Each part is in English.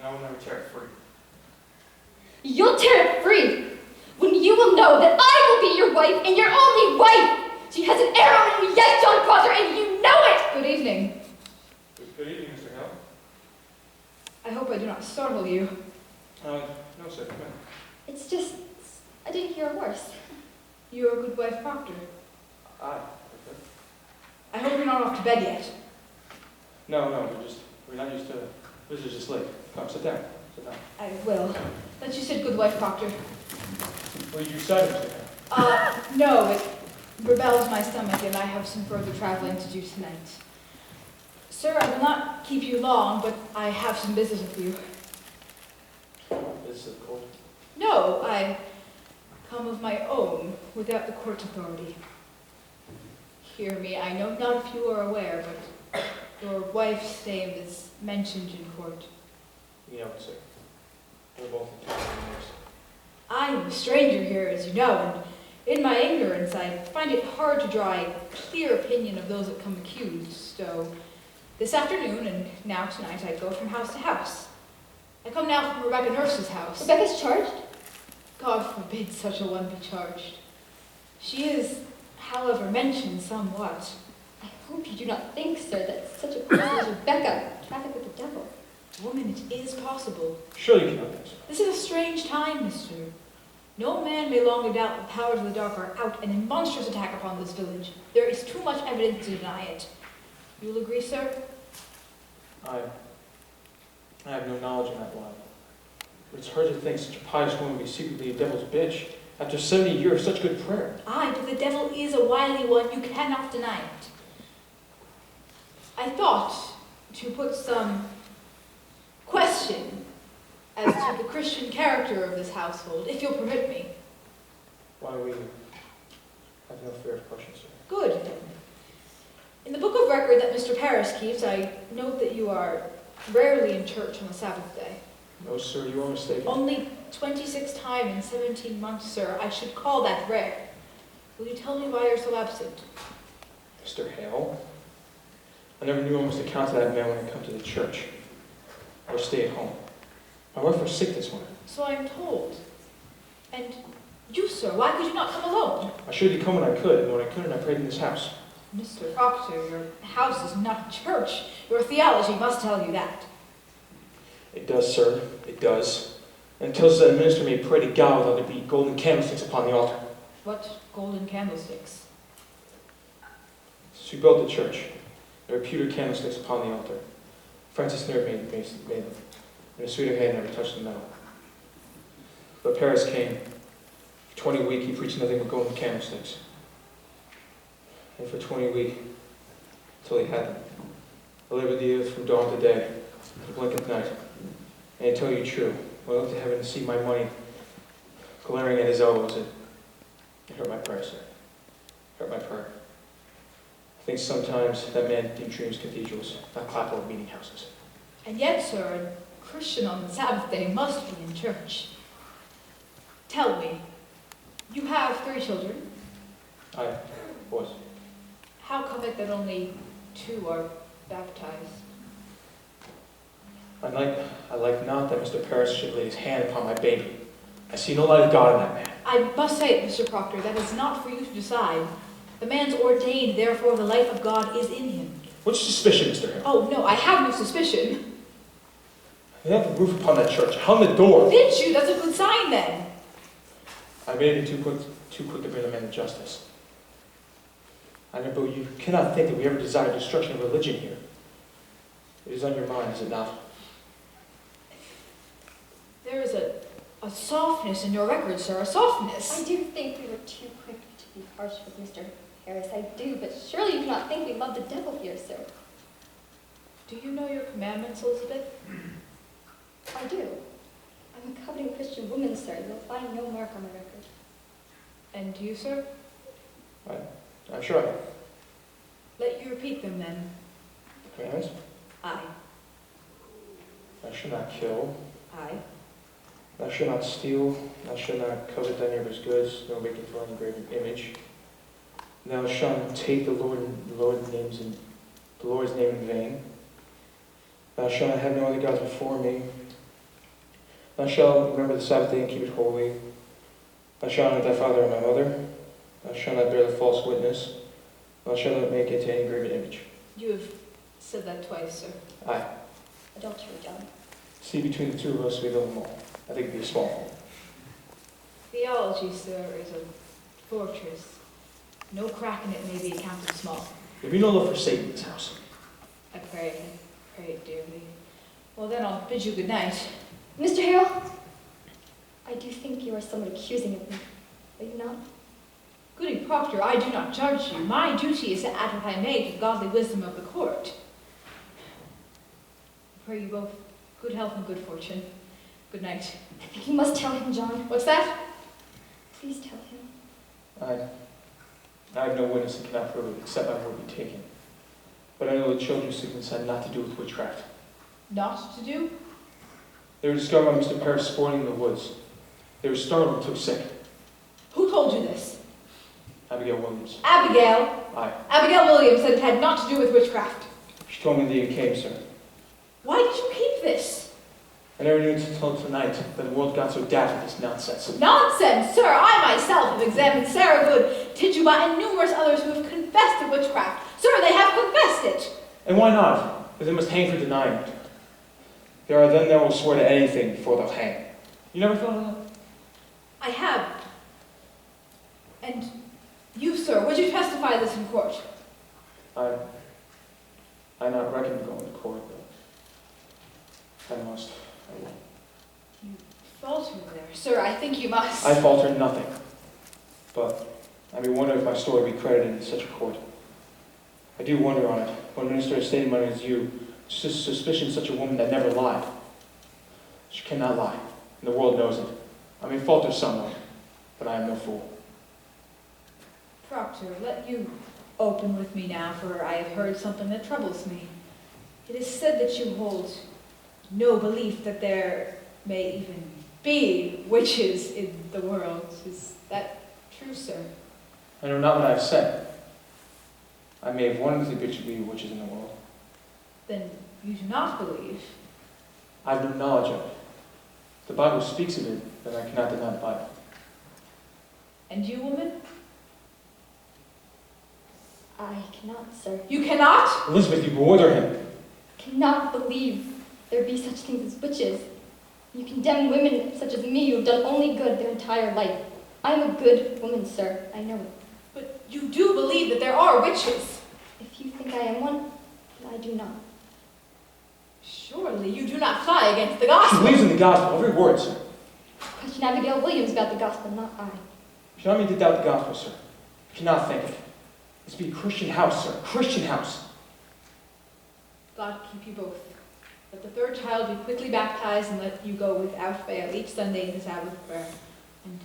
and I will never tear it free. You'll tear it free when you will know that I will be your wife and your only wife. She has an arrow in you, yes, John Potter, and you know it! Good evening. Good evening, Mr. Hale. I hope I do not startle you. No, sir. Come in. It's just, I didn't hear a horse. You are a good wife, Proctor. Aye. I hope you're not off to bed yet. No, we're not used to visitors this late. Come, sit down. I will. But you said good wife, Proctor. What did you decide, Mr. Hale? No, it rebels my stomach and I have some further traveling to do tonight. Sir, I will not keep you long, but I have some business with you. This is cold. No, I come of my own, without the court's authority. Hear me, I know not if you are aware, but your wife's name is mentioned in court. You know it, sir. We're both in town. I am a stranger here, as you know, and in my ignorance, I find it hard to draw a clear opinion of those that come accused. So, this afternoon, and now tonight, I go from house to house. I come now from Rebecca Nurse's house. Rebecca's charged? God forbid such a one be charged. She is, however, mentioned somewhat. I hope you do not think, sir, that such a person as Rebecca trafficked with the devil. Woman, it is possible. Surely you cannot think so. This is a strange time, mister. No man may longer doubt the powers of the dark are out and in monstrous attack upon this village. There is too much evidence to deny it. You will agree, sir? I have no knowledge in that line. But it's hard to think such a pious woman be secretly a devil's bitch after 70 years of such good prayer. Aye, but the devil is a wily one. You cannot deny it. I thought to put some question as to the Christian character of this household, if you'll permit me. Why we have no fear of questions, sir. Good. In the book of record that Mr. Parris keeps, I note that you are rarely in church on the Sabbath day. No, sir, you are mistaken. Only 26 times in 17 months, sir. I should call that rare. Will you tell me why you're so absent? Mr. Hale, I never knew almost account to that man when I come to the church or stay at home. My wife was sick this winter. So I am told. And you, sir, why could you not come alone? I should have come when I could, and when I couldn't, I prayed in this house. Mr. Proctor, your house is not a church. Your theology must tell you that. It does, sir. It does. Until said minister may pray to God without there be golden candlesticks upon the altar. What golden candlesticks? Since we built the church, there were pewter candlesticks upon the altar. Francis Naird made them, and a sweeter hand never touched the metal. But Paris came. For 20 weeks, he preached nothing but golden candlesticks. And for 20 weeks, until he had them. I labored the earth from dawn to day, to the blink of night. And to tell you true, when I looked to heaven to see my money glaring at his elbows, it hurt my prayer, sir. It hurt my prayer. I think sometimes that man dreams cathedrals, not clapboard meeting houses. And yet, sir, a Christian on the Sabbath day must be in church. Tell me, you have 3 children. I was. How come it that only 2 are baptized? I like not that Mr. Parris should lay his hand upon my baby. I see no light of God in that man. I must say it, Mr. Proctor, that is not for you to decide. The man's ordained, therefore the light of God is in him. What's your suspicion, Mr. Hale? Oh, no, I have no suspicion. I have the roof upon that church. I hung the door. Did you? That's a good sign, then. I made it too quick to bring the man to justice. I know, but you cannot think that we ever desire destruction of religion here. It is on your mind, is it not? There is a softness in your record, sir, a softness. I do think we were too quick to be harsh with Mr. Harris. I do, but surely you cannot think we love the devil here, sir. Do you know your commandments, Elizabeth? I do. I'm a coveting Christian woman, sir. You'll find no mark on my record. And you, sir? I'm sure I have. Let you repeat them, then. The commandments? Aye. Thou shalt not kill. Aye. Thou shalt not steal. Thou shalt not covet thy neighbor's goods, nor make it for an engraven image. Thou shalt not take the Lord's name in vain. Thou shalt not have no other gods before me. Thou shalt remember the Sabbath day and keep it holy. Thou shalt honor thy father and thy mother. Thou shalt not bear the false witness. Thou shalt not make it to any graven image. You have said that twice, sir. Aye. Adultery, John. See, between the two of us, we know them all. I think it'd be a small one. Theology, sir, is a fortress. No crack in it may be accounted small. There'd be no love for Satan in this house. I pray it dearly. Well, then I'll bid you good night. Mr. Hale, I do think you are somewhat accusing of me. Are you not? Goody Proctor, I do not judge you. My duty is to add what I may to the godly wisdom of the court. I pray you both good health and good fortune. Good night. I think you must tell him, John. What's that? Please tell him. I have no witness that cannot prove it, except my word be taken. But I know the children sleep inside not to do with witchcraft. Not to do? They were discovered by Mr. Parrish sporting in the woods. They were startled and took sick. Who told you this? Abigail Williams. Abigail? Aye. Abigail Williams said it had not to do with witchcraft. She told me that you came, sir. Why did you keep this? I never knew until tonight that the world got so daft with this nonsense. Nonsense, sir! I myself have examined Sarah Good, Tituba, and numerous others who have confessed to witchcraft. Sir, they have confessed it! And why not? Because they must hang for denying it. There are them that will swear to anything before they'll hang. You never thought of that? I have. And you, sir, would you testify this in court? I not reckon going to court, but I must. I will. You falter there. Sir, I think you must. I falter in nothing. But I may wonder if my story be credited in such a court. I do wonder on it. When a minister of state money as you, suspicion such a woman that never lied. She cannot lie, and the world knows it. I may falter somewhat, but I am no fool. Proctor, let you open with me now, for I have heard something that troubles me. It is said that you hold no belief that there may even be witches in the world. Is that true, sir? I know not what I have said. I may have wondered if there should be witches in the world. Then you do not believe. I have no knowledge of it. If the Bible speaks of it, then I cannot deny the Bible. And you, woman? I cannot, sir. You cannot? Elizabeth, you bewilder him. Cannot believe there be such things as witches. You condemn women such as me who have done only good their entire life. I am a good woman, sir. I know it. But you do believe that there are witches. If you think I am one, then I do not. Surely you do not fly against the She gospel. believes in the gospel, every word, sir. Question Abigail Williams about the gospel, not I. You do not mean to doubt the gospel, sir. You cannot think it. This be a Christian house, sir. Christian house. God keep you both. Let the third child be quickly baptized and let you go without fail each Sunday into Sabbath prayer. And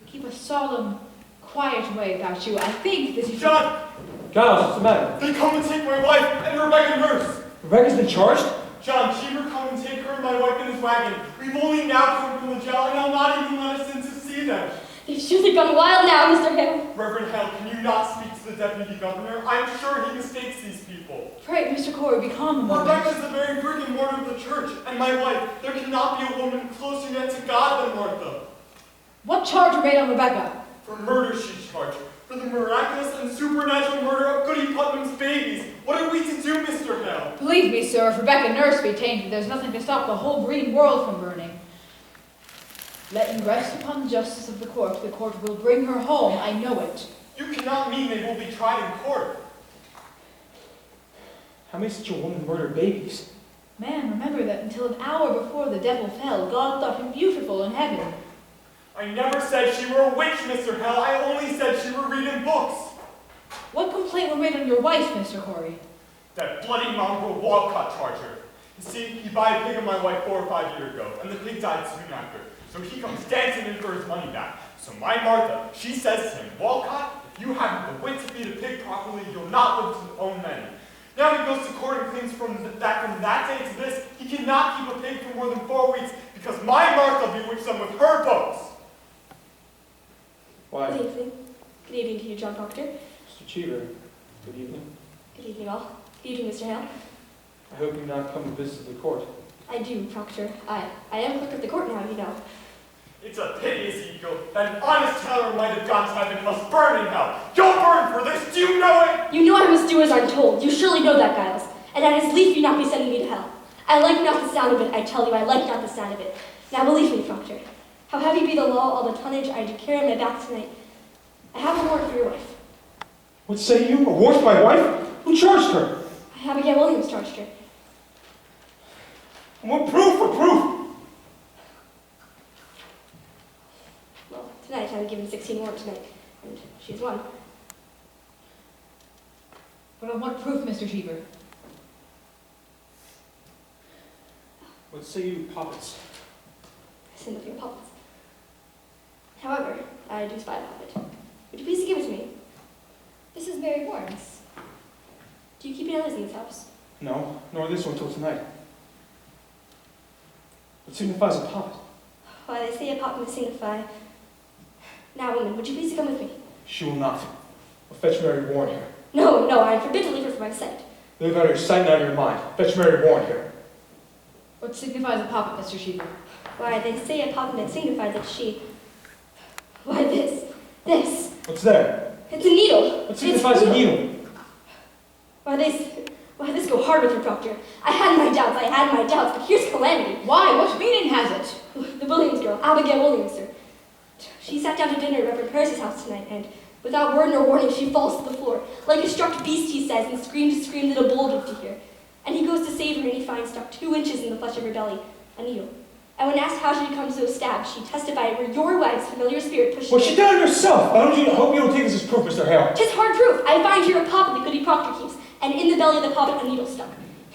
keep a solemn, quiet way about you. I think that if John! Giles, what's the matter? They come and take my wife and Rebecca nurse! Rebecca's been charged? John, Cheever come and take her and my wife in his wagon. We've only now come from the jail and I'll not even let us in to see them. They've surely gone wild now, Mr. Hale. Reverend Hale, can you not speak to the deputy governor? I'm sure he mistakes these people. Pray, Mr. Corey, be calm a moment. Rebecca's the very brick and mortar of the church, and my wife. There cannot be a woman closer yet to God than Martha. What charge are made on Rebecca? For murder she's charged. For the miraculous and supernatural murder of Goody Putnam's babies. What are we to do, Mr. Hale? Believe me, sir, if Rebecca nurse be tainted, there's nothing to stop the whole green world from burning. Let you rest upon the justice of the court. The court will bring her home, I know it. You cannot mean they will be tried in court. How may such a woman murder babies? Man, remember that until an hour before the devil fell, God thought him beautiful in heaven. I never said she were a witch, Mr. Hale. I only said she were reading books. What complaint were made on your wife, Mr. Corey? That bloody mongrel Walcott charged her. You see, he bought a pig of my wife 4 or 5 years ago, and the pig died soon after. So he comes dancing in for his money back. So my Martha, she says to him, Walcott, if you haven't the wit to feed a pig properly, you'll not live to own many. Now he goes to court and claims from that day to this, he cannot keep a pig for more than 4 weeks because my Martha bewitched them with her books. Why? Good evening. Good evening to you, John Proctor. Mr. Cheever, good evening. Good evening, all. Good evening, Mr. Hale. I hope you not come to visit the court. I do, Proctor. I am clerk of the court now, you know. It's a pity, Ezekiel, that an honest tailor might have gone to heaven and must burn in hell. You'll burn for this, do you know it? You know I must do as I'm told. You surely know that, Giles. And at his least you not be sending me to hell. I like not the sound of it, I tell you, I like not the sound of it. Now believe me, Proctor. How heavy be the law, all the tonnage I do carry on my back tonight. I have a warrant for your wife. What say you? A warrant for my wife? Who charged her? Abigail Williams charged her. And what proof? What proof? Well, tonight I was given 16 warrants tonight, and she's one. But on what proof, Mr. Cheever? What say you, puppets? I send up your puppets. However, I do spy a puppet. Would you please give it to me? This is Mary Warren's. Do you keep any others in this house? No, nor this one till tonight. What signifies a puppet? Why, they say a puppet may signify. Now, woman, would you please come with me? She will not. I'll fetch Mary Warren here. No, I am forbidden to leave her from my sight. Live out of your sight and out of your mind. Fetch Mary Warren here. What signifies a puppet, Mr. Cheever? Why, they say a puppet may signify that she. Why, this. What's there? It's a needle. What signifies a needle? Why, this go hard with her, Proctor. I had my doubts, but here's calamity. Why? What meaning has it? The Williams girl, Abigail Williams, sir. She sat down to dinner at Reverend Parris's house tonight, and without word nor warning, she falls to the floor. Like a struck beast, he says, and screams that a bull would to hear. And he goes to save her, and he finds stuck 2 inches in the flesh of her belly, a needle. And when asked how she had come so stabbed, she testified where your wife's familiar spirit pushed Well, she done it herself. I hope you don't take this as proof, Mr. Hale. 'Tis hard proof. I find here a puppet that Goody Proctor keeps, and in the belly of the puppet a needle stuck.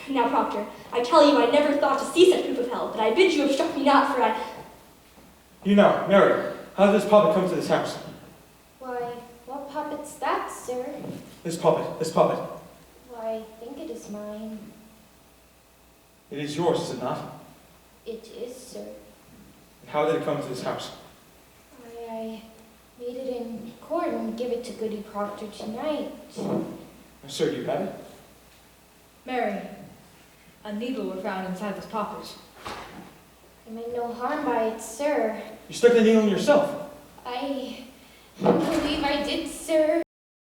Now, Proctor, I tell you, I never thought to see such proof of hell, but I bid you obstruct me not, for I. You know, Mary, how did this puppet come to this house? Why, what puppet's that, sir? This puppet. Why, I think it is mine. It is yours, is it not? It is, sir. And how did it come to this house? Why, I made it in court and give it to Goody Proctor tonight. Sir, do you have it? Mary, a needle were found inside this puppet. I meant no harm by it, sir. You stuck the needle in yourself. I believe I did, sir.